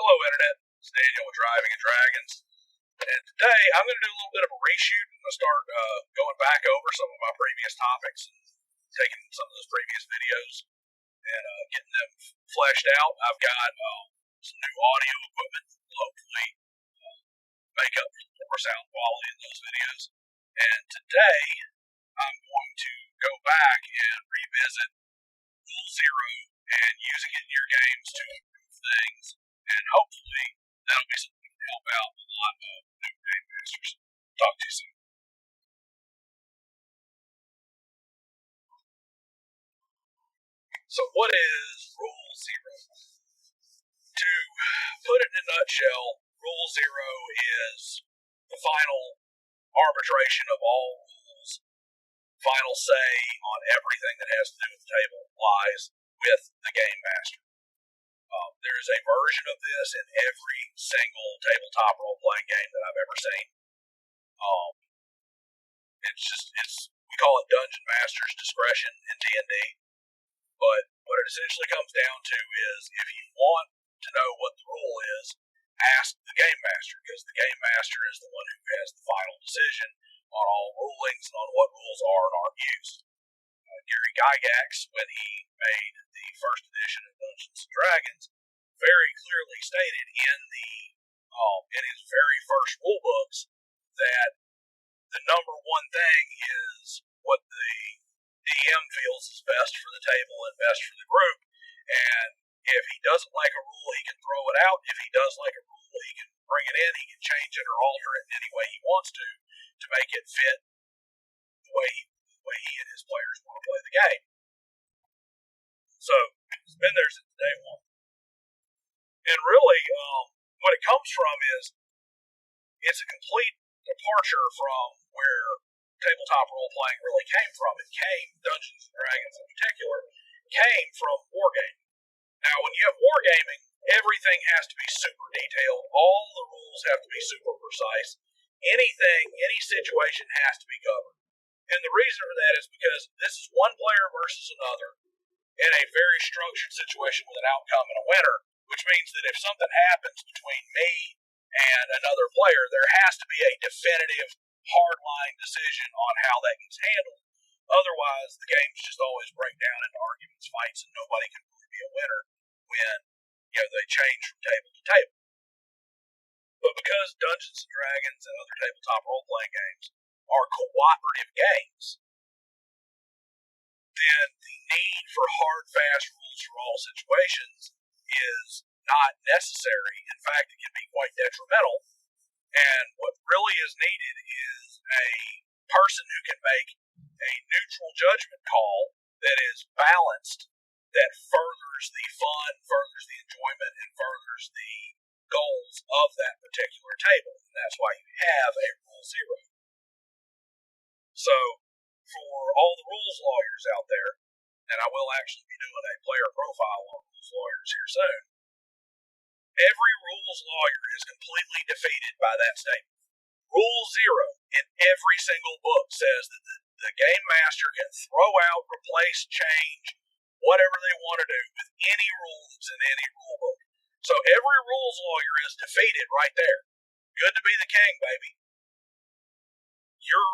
Hello, Internet. It's Daniel with Driving and Dragons. And today I'm going to do a little bit of a reshoot. I'm going to start going back over some of my previous topics and taking some of those previous videos and getting them fleshed out. I've got some new audio equipment that will hopefully make up for the poor sound quality in those videos. And today I'm going to go back and revisit Rule Zero and using it in your games to improve things. And hopefully that'll be something that can help out a lot of new game masters. Talk to you soon. So what is Rule Zero? To put it in a nutshell, Rule Zero is the final arbitration of all rules, final say on everything that has to do with the table lies with the game master. There is a version of this in every single tabletop role-playing game that I've ever seen. We call it Dungeon Master's discretion in D&D, but what it essentially comes down to is if you want to know what the rule is, ask the game master, because the game master is the one who has the final decision on all rulings and on what rules are and aren't used. Gary Gygax, when he made the first edition of Dungeons and Dragons, very clearly stated in his very first rule books that the number one thing is what the DM feels is best for the table and best for the group. And if he doesn't like a rule, he can throw it out. If he does like a rule, he can bring it in. He can change it or alter it in any way he wants to make it fit the way he and his players want to play the game. So it's been there since day one. And really, what it comes from is it's a complete departure from where tabletop role-playing really came from. Dungeons and Dragons in particular, came from wargaming. Now, when you have wargaming, everything has to be super detailed. All the rules have to be super precise. Any situation has to be governed. And the reason for that is because this is one player versus another in a very structured situation with an outcome and a winner, which means that if something happens between me and another player, there has to be a definitive, hard-line decision on how that gets handled. Otherwise, the games just always break down into arguments, fights, and nobody can really be a winner when they change from table to table. But because Dungeons and Dragons and other tabletop role-playing games are cooperative games, then the need for hard, fast rules for all situations is not necessary. In fact, it can be quite detrimental. And what really is needed is a person who can make a neutral judgment call that is balanced, that furthers the fun, furthers the enjoyment, and furthers the goals of that particular table. And that's why you have a Rule Zero. So, for all the rules lawyers out there, and I will actually be doing a player profile on rules lawyers here soon, every rules lawyer is completely defeated by that statement. Rule Zero in every single book says that the game master can throw out, replace, change, whatever they want to do with any rule that's in any rule book. So every rules lawyer is defeated right there. Good to be the king, baby. Your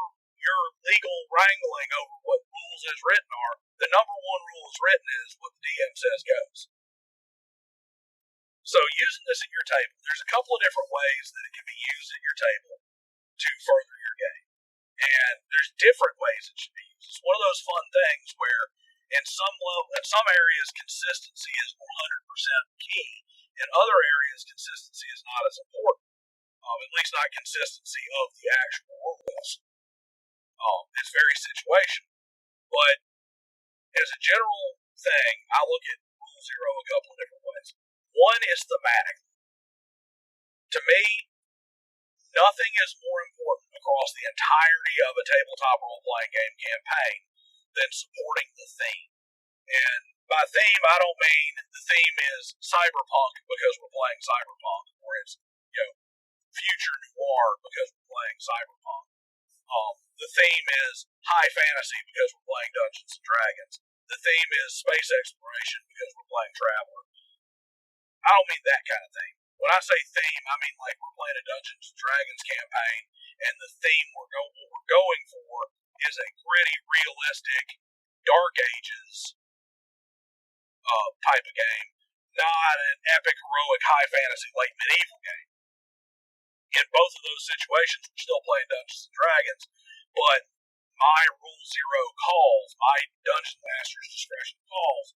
legal wrangling over what rules as written are, the number one rule as written is what the DM says goes. So using this at your table, there's a couple of different ways that it can be used at your table to further your game. And there's different ways it should be used. It's one of those fun things where in some areas consistency is 100% key. In other areas consistency is not as important. At least not consistency of the actual rules. It's very situational. But as a general thing, I look at Rule Zero a couple of different ways. One is thematic. To me, nothing is more important across the entirety of a tabletop role-playing game campaign than supporting the theme. And by theme, I don't mean the theme is cyberpunk because we're playing cyberpunk, or it's future noir because we're playing cyberpunk. The theme is high fantasy because we're playing Dungeons and Dragons. The theme is space exploration because we're playing Traveller. I don't mean that kind of thing. when I say theme, I mean like we're playing a Dungeons and Dragons campaign, and the theme what we're going for is a gritty, realistic, Dark Ages type of game, not an epic, heroic, high fantasy, late medieval game. In both of those situations, we're still playing Dungeons and Dragons, but my Rule Zero calls, my Dungeon Master's discretion calls,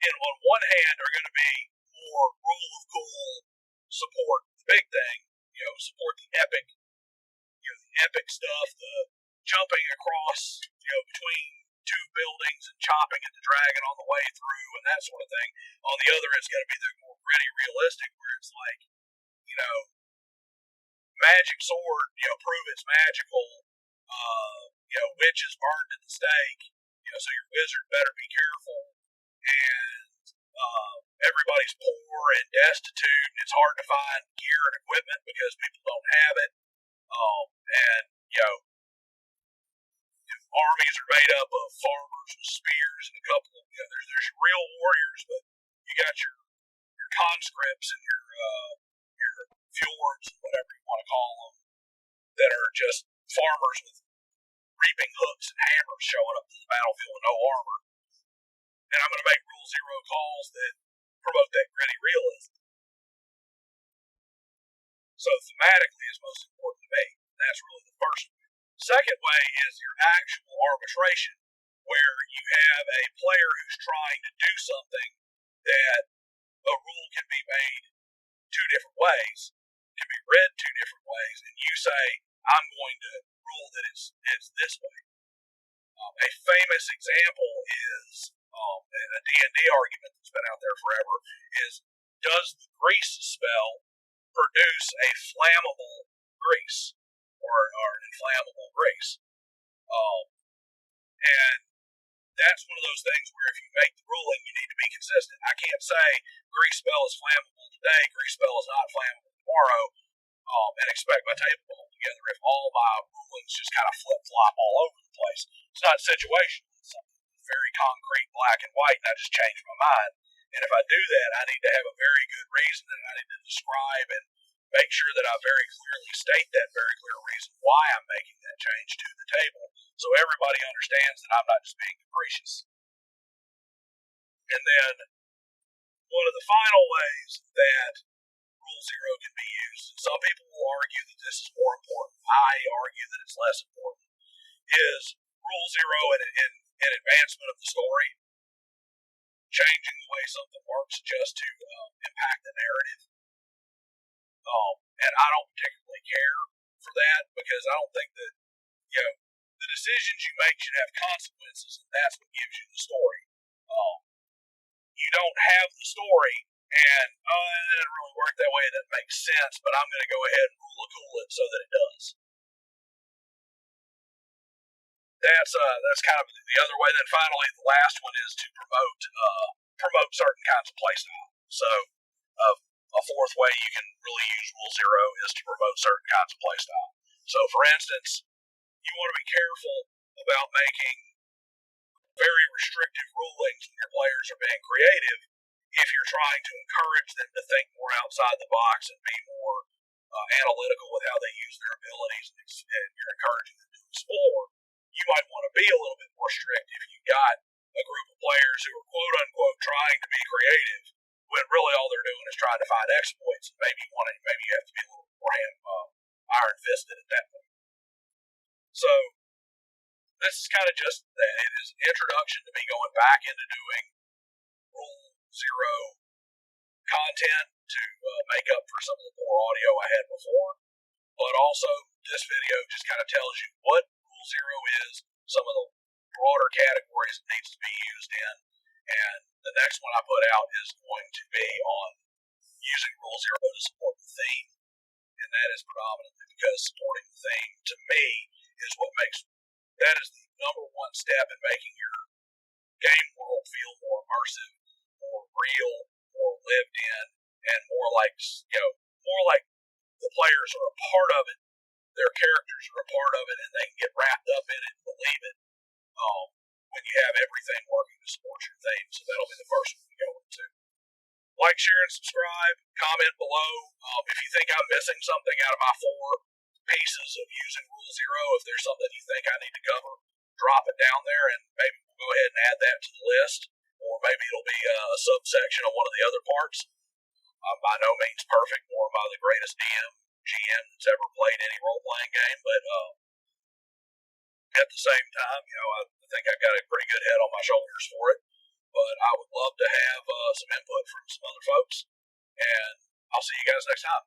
on one hand are going to be more rule of cool, support the big thing, support the epic, the epic stuff, the jumping across, between two buildings and chopping at the dragon on the way through and that sort of thing. On the other, it's going to be the more gritty, realistic, where it's like, magic sword, prove it's magical. Witches burned at the stake. So your wizard better be careful. And everybody's poor and destitute, and it's hard to find gear and equipment because people don't have it. Armies are made up of farmers with spears and a couple of, there's real warriors, but you got your conscripts and your fjords, whatever you want to call them, that are just farmers with reaping hooks and hammers showing up to the battlefield with no armor. And I'm going to make Rule Zero calls that promote that gritty realism. So thematically is most important to me. That's really the first way. Second way is your actual arbitration, where you have a player who's trying to do something that a rule can be made two different ways, can be read two different ways, and you say, I'm going to rule that it's this way. A famous example is a D&D argument that's been out there forever is, does the grease spell produce a flammable grease or an inflammable grease? And that's one of those things where if you make the ruling, you need to be consistent. I can't say grease spell is flammable today, grease spell is not flammable tomorrow, and expect my table to hold together if all my rulings just kind of flip-flop all over the place. It's not situational. It's something very concrete, black and white, and I just change my mind. And if I do that, I need to have a very good reason, and I need to describe and make sure that I very clearly state that very clear reason why I'm making that change to the table, so everybody understands that I'm not just being capricious. And then one of the final ways that Rule Zero can be used, and some people will argue that this is more important, I argue that it's less important, is Rule Zero in advancement of the story, changing the way something works just to impact the narrative. And I don't particularly care for that, because I don't think that, the decisions you make should have consequences, and that's what gives you the story. You don't have the story, and it didn't really work that way, it doesn't make sense, but I'm going to go ahead and rule it so that it does. That's kind of the other way. Then finally, the last one is to promote certain kinds of playstyle. So a fourth way you can really use Rule Zero is to promote certain kinds of playstyle. So for instance, you want to be careful about making very restrictive rulings when your players are being creative if you're trying to encourage them to think more outside the box and be more analytical with how they use their abilities, and you're encouraging them to explore. You might want to be a little bit more strict if you've got a group of players who are quote-unquote trying to be creative, when really all they're doing is trying to find exploits, and maybe you have to be a little more iron-fisted at that point. So this is kind of just that. It is an introduction to me going back into doing Rule Zero content to make up for some of the poor audio I had before, but also this video just kind of tells you what Rule Zero is, some of the broader categories it needs to be used in, and the next one I put out is going to be on using Rule Zero to support the theme, and that is predominantly because supporting the theme, to me, is that is the number one step in making your game world feel more immersive, more real, more lived in, and more like the players are a part of it, their characters are a part of it, and they can get wrapped up in it and believe it when you have everything working to support your theme. So that'll be the first one we go into. like, share, and subscribe. Comment below if you think I'm missing something out of my 4 pieces of using Rule Zero. If there's something you think I need to cover, drop it down there, and maybe we'll go ahead and add that to the list. Or maybe it'll be a subsection on one of the other parts. I'm by no means perfect, nor am I the greatest GM that's ever played any role-playing game, but at the same time, I think I've got a pretty good head on my shoulders for it. But I would love to have some input from some other folks, and I'll see you guys next time.